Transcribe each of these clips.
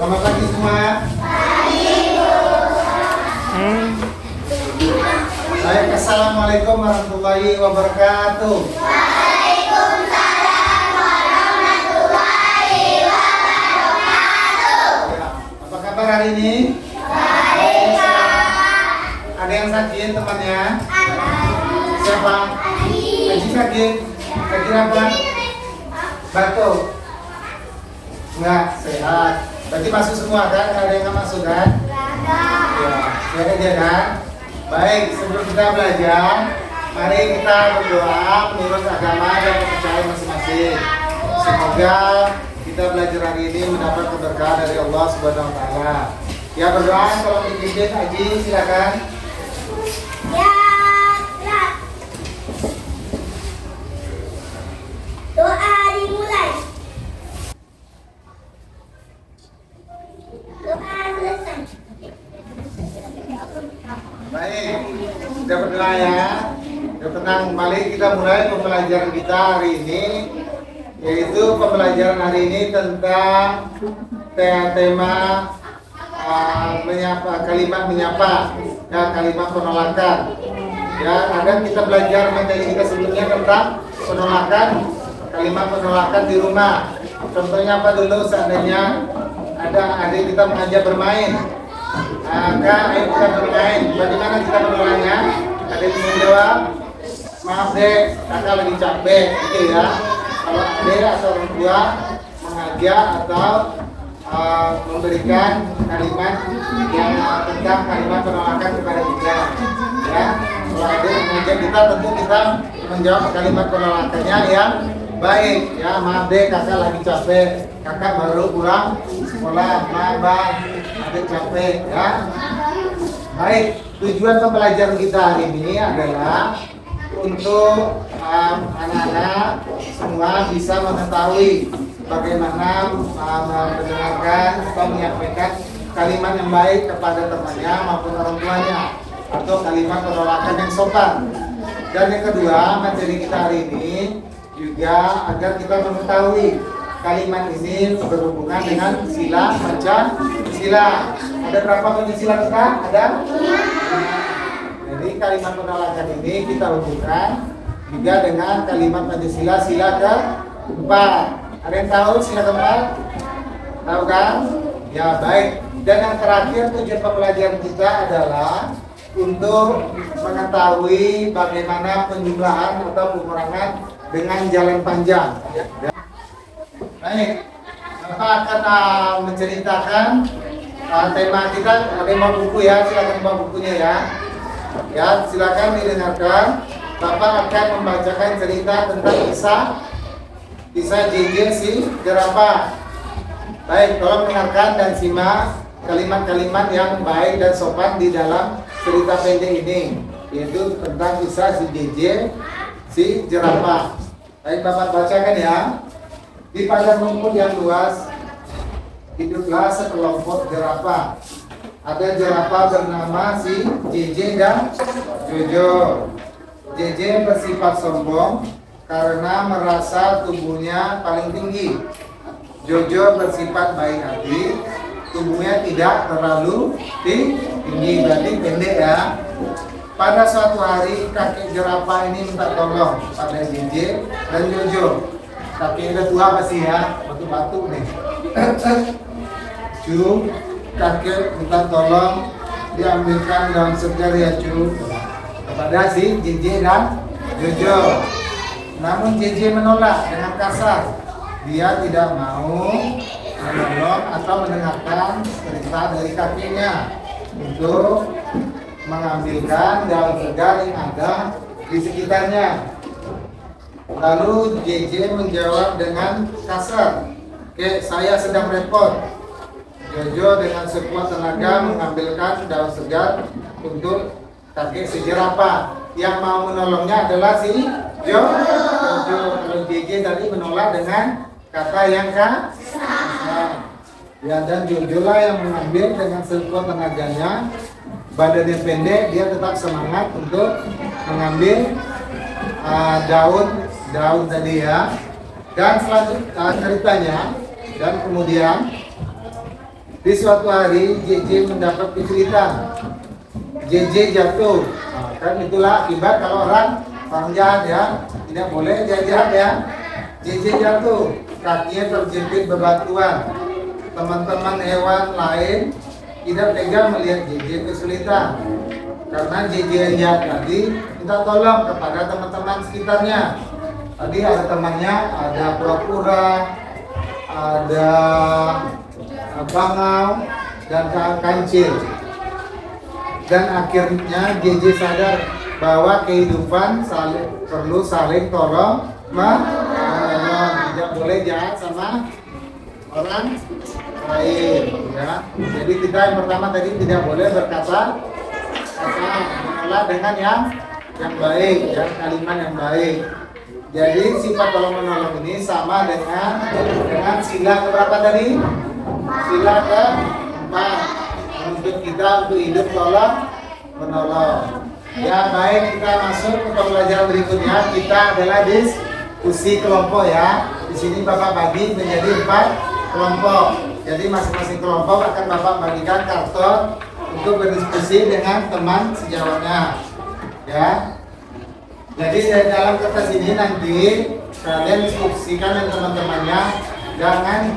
Selamat pagi semua. Baik, assalamualaikum warahmatullahi wabarakatuh. Apa kabar hari ini? Ada yang sakit temannya? Siapa? Aji sakit? Sakit apa? Batuk? Enggak, sehat. Berarti masuk semua kan? Ada yang nggak masuk kan? Ya, sehat aja kan? Baik, sebelum kita belajar, mari kita berdoa menurut agama dan kepercayaan masing-masing. Semoga kita belajar hari ini mendapat keberkahan dari Allah Subhanahu wa taala. Ya, berdoa kalau dipimpin Aji, silakan. Ya, siap. Doa dimulai. Doa selesai. Baik, sudah berdoa ya. Sudah tenang, mari kita mulai pembelajaran kita hari ini. Yaitu pembelajaran hari ini tentang tema menyapa, kalimat menyapa, ya, kalimat penolakan. Ya, kadang kita belajar materi kita sebelumnya tentang penolakan, kalimat penolakan di rumah. Contohnya apa dulu? Seandainya ada adik kita mengajak bermain, Kak, ayo kita bermain. Bagaimana kita menolaknya? Adik bisa menjawab, maaf dek, kakak lagi capek, gitu ya. Kalau adik atau orang tua mengajak atau memberikan kalimat yang tentang kalimat penolakan kepada kita, ya. Kalau adik mengajak kita, tentu kita menjawab kalimat penolakannya yang baik, ya. Maaf deh, kakak lagi capek, kakak baru pulang sekolah, maaf bang, adik capek, ya. Baik, tujuan pembelajaran kita hari ini adalah untuk anak-anak semua bisa mengetahui bagaimana mendengarkan atau menyampaikan kalimat yang baik kepada temannya maupun orang tuanya, atau kalimat penolakan yang sopan. Dan yang kedua, materi kita hari ini juga agar kita mengetahui kalimat ini berhubungan dengan sila Pancasila. Ada berapa Pancasila kita? Ada? Jadi kalimat penolakan ini kita hubungkan juga dengan kalimat Pancasila sila keempat. Ada yang tahu sila keempat? Tahu kan? Ya, baik. Dan yang terakhir, tujuan pembelajaran kita adalah untuk mengetahui bagaimana penjumlahan atau pengurangan dengan jalan panjang. Baik, Bapak akan menceritakan tema kita. Ada yang mau buku ya, silakan bawa bukunya ya. Ya, silakan didengarkan. Bapak akan membacakan cerita tentang kisah JJ si jerapah. Baik, tolong dengarkan dan simak kalimat-kalimat yang baik dan sopan di dalam cerita pendek ini, yaitu tentang kisah si JJ si jerapah. Baik, Bapak bacakan ya. Di padang rumput yang luas hiduplah sekelompok jerapah. Ada jerapah bernama si JJ dan Jojo. JJ bersifat sombong karena merasa tubuhnya paling tinggi. Jojo bersifat baik hati, tubuhnya tidak terlalu tinggi, berarti pendek ya. Pada suatu hari kakek jerapah ini minta tolong pada JJ dan Jojo. Kakek udah tua pasti ya, batuk-batuk nih. Cu, kakek minta tolong diambilkan daun segar ya cu, kepada si JJ dan Jojo. Namun JJ menolak dengan kasar. Dia tidak mau menolong atau mendengarkan perintah dari kakeknya untuk mengambilkan daun segar yang ada di sekitarnya. Lalu JJ menjawab dengan kasar, "Kek, saya sedang repot." Jojo dengan sekuat tenaga mengambilkan daun segar untuk kakek si jerapah. Yang mau menolongnya adalah si Jojo. Kalau JJ tadi menolak dengan kata yang kasar. Ya, dan Jojo lah yang mengambil dengan sekuat tenaganya. Badannya pendek, dia tetap semangat untuk mengambil daun tadi ya. Dan selanjutnya ceritanya, dan kemudian Di suatu hari JJ mendapat kesulitan. JJ jatuh. Nah, kan itulah akibat kalau orang jahat ya, tidak boleh jahat ya. JJ jatuh, kakinya terjepit bebatuan. Teman-teman hewan lain tidak tega melihat JJ kesulitan. Karena JJ yang jahat tadi minta tolong kepada teman-teman sekitarnya. Tadi ada temannya, ada pura-pura, ada bangau, dan kancil. Dan akhirnya JJ sadar bahwa kehidupan perlu saling tolong menolong. Tidak boleh jahat sama orang lain ya. Jadi kita yang pertama tadi tidak boleh berkata menolak dengan yang baik ya, kalimat yang baik. Jadi sifat tolong menolong ini sama dengan sila keberapa tadi? Sila keempat, menuntut kita untuk hidup tolong menolong. Ya baik, kita masuk ke pembelajaran berikutnya. Kita adalah diskusi kelompok ya. Di sini Bapak bagi menjadi 4 kelompok. Jadi masing-masing kelompok akan Bapak bagikan karton untuk berdiskusi dengan teman sejawatnya. Ya. Jadi dalam kertas ini nanti kalian diskusikan dengan teman-temannya. Jangan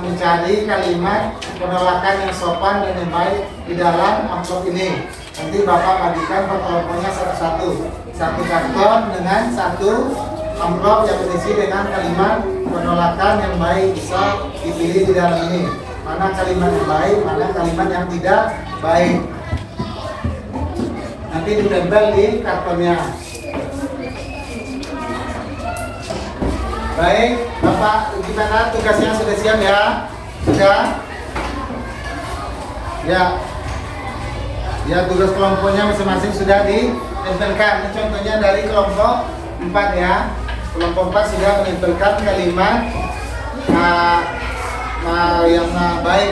mencari kalimat penolakan yang sopan dan yang baik di dalam amplop ini. Nanti Bapak bagikan per kelompoknya satu-satu. Satu karton dengan satu amplop yang berisi dengan kalimat penolakan yang baik. Bisa dipilih di dalam ini. Mana kalimat yang baik, mana kalimat yang tidak baik. Nanti ditempel di kartonnya. Baik, Bapak, gimana tugasnya sudah siap ya? Sudah? Ya. Ya, tugas kelompoknya masing-masing sudah ditempelkan. Ini contohnya dari kelompok 4 ya. Kelompok 4 sudah menempelkan kalimat yang baik,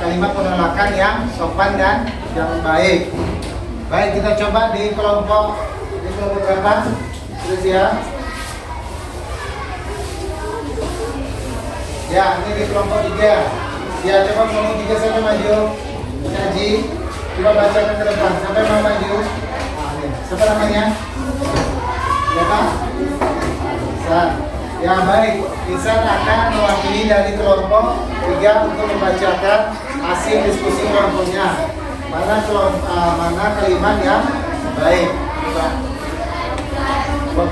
kalimat penolakan yang sopan dan yang baik. Baik, kita coba di kelompok berapa? Sudah siap? Ya, ini di kelompok 3. Ya, coba kelompok 3 sampai maju. Haji, coba bacakan ke depan. Sampai mau maju. Siapa namanya? Siapa? Isan. Ya, baik. Isan akan mewakili dari kelompok 3 untuk membacakan hasil diskusi kelompoknya. Mana kalimat yang baik. Coba.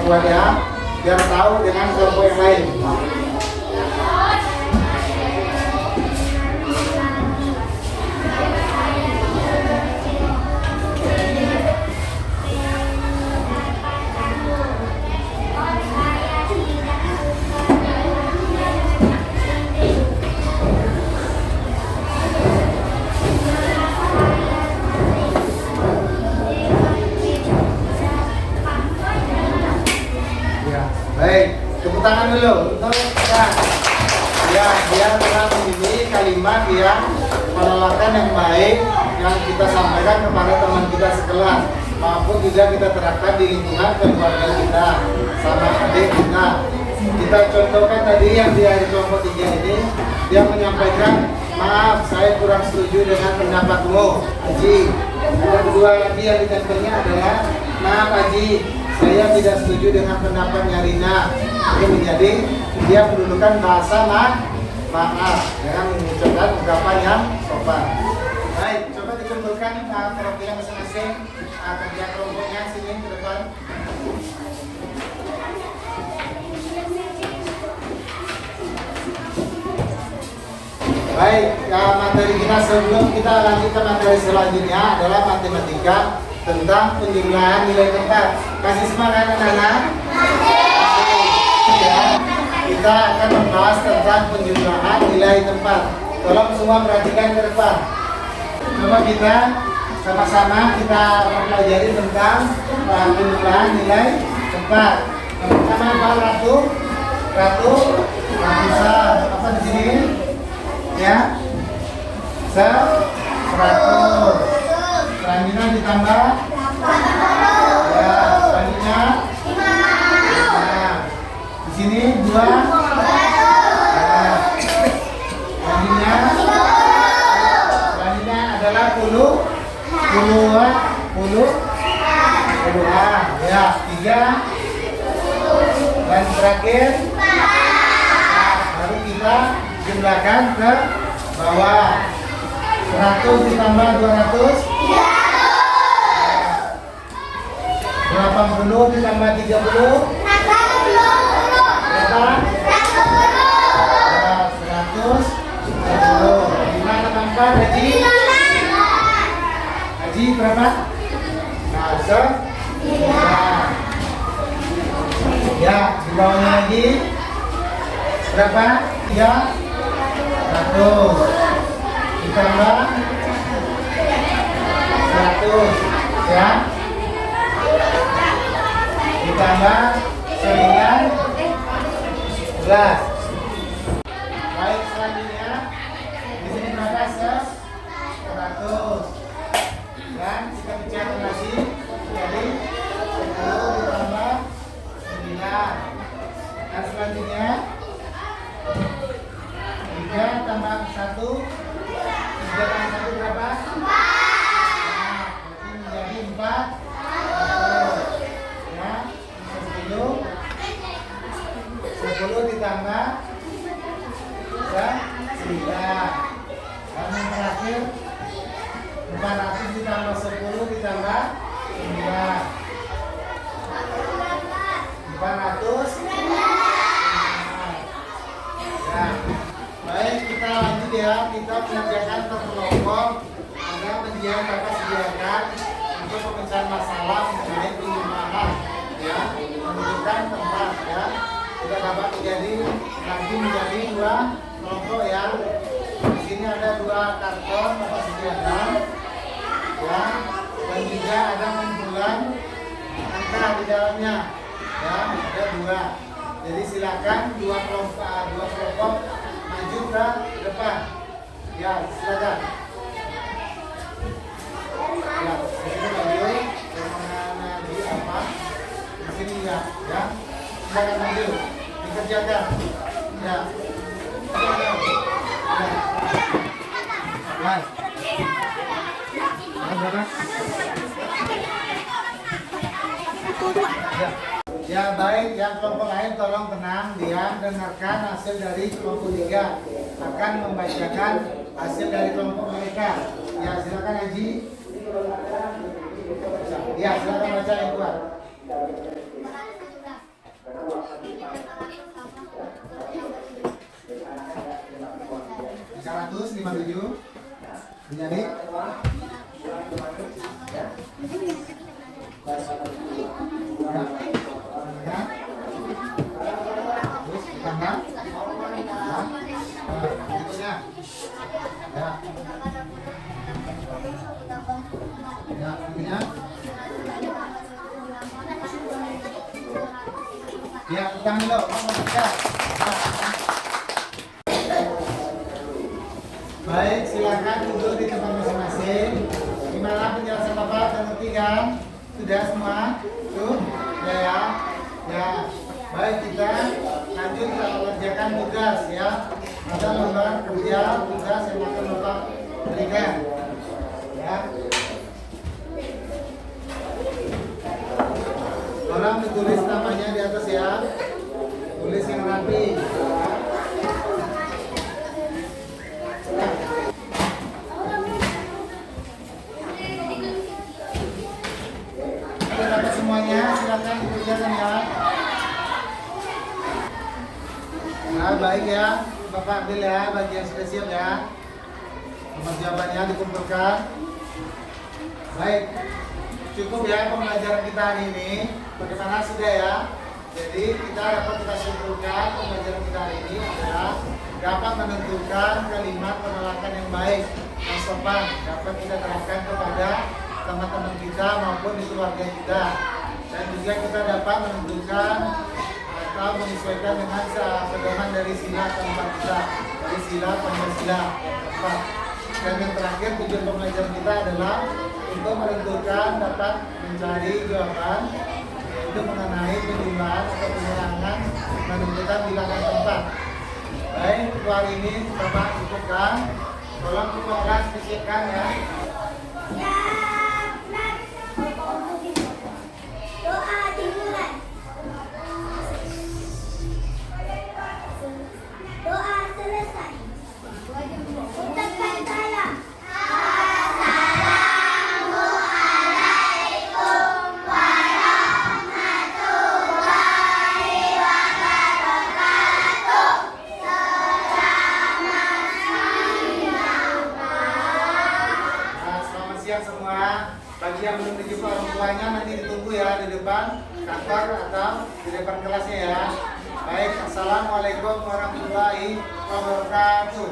Buat ya, biar tahu dengan kelompok yang lain. Baik, tepuk tangan dulu untuk ya, dia telah memilih kalimat yang penolakan yang baik yang kita sampaikan kepada teman kita sekelas maupun juga kita terapkan di lingkungan keluarga kita sama adik kita. Kita contohkan tadi yang di kelompok 3 ini, dia menyampaikan, maaf saya kurang setuju dengan pendapatmu Haji. Yang kedua lagi yang ditempelnya adalah, maaf Haji, saya tidak setuju dengan pendapatnya Rina. Ini menjadi dia mendudukan bahasa maaf dengan mengucapkan ungkapan yang sopan. Baik, coba dikumpulkan perwakilan masing-masing kerja kelompoknya sini ke depan. Baik, ya, materi kita sebelum kita lanjut ke materi selanjutnya adalah matematika tentang penjumlahan nilai tempat. Kasih semangat anak-anak. Ya, kita akan membahas tentang penjumlahan nilai tempat. Tolong semua perhatikan ke depan. Coba kita sama-sama kita mempelajari tentang penjumlahan nilai tempat. Yang pertama apa? Ratusan. Apa di sini? Ya, 100. Selanjutnya ditambah ya, selanjutnya 5. Di sini 2 ya. Selanjutnya 5. puluh, puluhan. Ya, 3. Dan terakhir, nah, baru kita jumlahkan ke bawah. 100 ditambah 200, 80 ditambah 30, berapa? 110. Gimana tampak Haji? Haji berapa? Nah, ya, di bawahnya lagi berapa? 300 ditambah 100, ya, ditambah 19. Baik, selanjutnya di sini berapa? 100. Dan kita bicara lagi, jadi 10 ditambah 9. Dan selanjutnya 3 tambah 1, 3 tambah 1 berapa? 4. Nah, berarti menjadi 4. Ya, 10 ditambah 9. Dan yang terakhir 400 ditambah 10 ditambah 9. 400. Ya, baik, kita lanjut ya. Kita mengerjakan per kelompok. Ada pendidikan Bapak sediakan untuk pemecahan masalah mengenai perumahan, ya, menunjukkan tempat, ya. Kita dapat menjadi lagi menjadi 2 kelompok ya. Di sini ada 2 karton Bapak sediakan, ya, dan juga ada kumpulan angka di dalamnya, ya, ada 2. Jadi silakan 2 kelompok maju ke depan, ya, silakan. Ya, di sini maju, mana di apa? Di sini ya, silakan maju, dikerjakan, ya. Baik. Ya, baik, yang kelompok lain tolong tenang, diam, dengarkan hasil dari kelompok 3. Akan membacakan hasil dari kelompok mereka. Ya, silakan Haji. Ya, silakan baca yang kuat. 357 menjadi terus ditambah berikutnya berikutnya ya, utang dulu. Baik, silakan duduk di tempat masing-masing. Gimana penjelasan Bapak? Ngerti kan? Sudah semua? Tuh, ya. Baik, kita lanjut kita mengerjakan tugas ya. Ada lembar kerja tugas yang akan Bapak berikan. Ya. Tolong ditulis namanya di atas ya. Tulis yang rapi. Dapat semuanya, silakan dikerjakan ya. Nah, baik ya, Bapak ambil ya bagian spesial ya. Nomor jawabannya dikumpulkan. Baik, cukup ya pembelajaran kita hari ini. Bagaimana sudah ya? Jadi kita dapat kita simpulkan pembelajaran kita hari ini adalah dapat menentukan kalimat penolakan yang baik, yang sopan, dapat kita terapkan kepada teman-teman kita maupun di keluarga kita, dan juga kita dapat menentukan atau menyesuaikan dengan pedoman dari sila keempat kita, dari sila Pancasila keempat. Dan yang terakhir tujuan pembelajaran kita adalah untuk menentukan dapat mencari jawaban yaitu mengenai penjumlahan atau pengulangan menentukan bilangan tempat. Baik, untuk hari ini Bapak cukupkan. Tolong Bapak spesifikkan ya. Ya kelas. Doa dimulai. Doa selesai. Ucapkan salam. Nah, selamat siang semua. Bagi yang belum dijumpa orang tuanya nanti ditunggu ya di depan kantor atau di depan kelasnya ya. Baik, assalamualaikum warahmatullahi wabarakatuh.